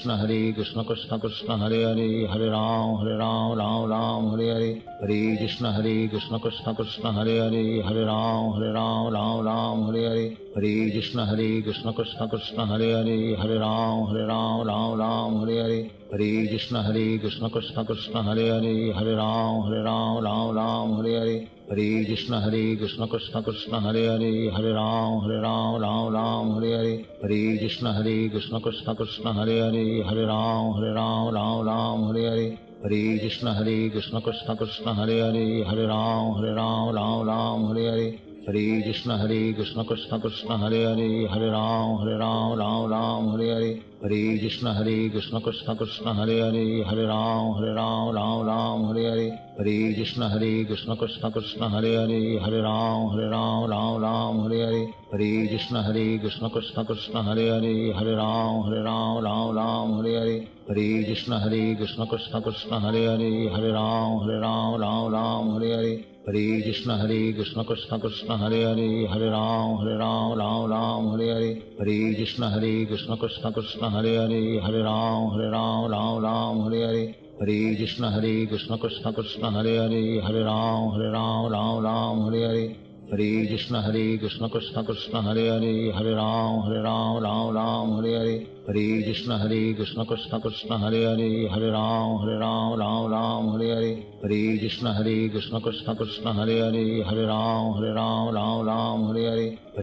Krishna Krishna Krishna Hare Hare Hare Ram Ram Ram Hare Hare Hare Krishna Krishna Krishna Hare Hare Hare Ram Ram Hare Hare Hare Krishna Krishna Krishna Hare Hare Hare Ram Ram Hare Hare Hare Krishna Krishna Krishna Hare Hare Hare Ram Ram Hare Hare Hare Krishna Krishna Krishna Hare Hare Hare Ram Hare Hare Hare Krishna Krishna Krishna Hare Hare Hare Ram Hare Hare Hare Krishna Krishna Krishna Hare Hare Hare Ram Hare Hare Hare Krishna Krishna Krishna Hare Hare Hare Ram Hare Hare Hare Krishna Krishna Krishna Hare Hare Hare Ram Hare Hare Hare Krishna Krishna Krishna Hare Hare Hare Ram Hare Hare Hare Krishna Krishna Krishna Hare Hare Hare Ram Hare Hare Hare Krishna Krishna Krishna Hare Hare Hare Ram Hare Hare Hare Krishna Krishna Krishna Hare Hare Hare Ram Hare Hare Hare Krishna Krishna Krishna Hare Hare Hare Ram Hare Hare Hare Krishna Krishna Krishna Hare Hare Hare Ram Hare Hare Hare Krishna Krishna Krishna Hare Hare Hare Ram Hare Hare Hare Krishna Krishna Krishna Hare Hare Hare Ram Hare Hare Hare Krishna Krishna Krishna Hare Hare Hare Ram Hare Hare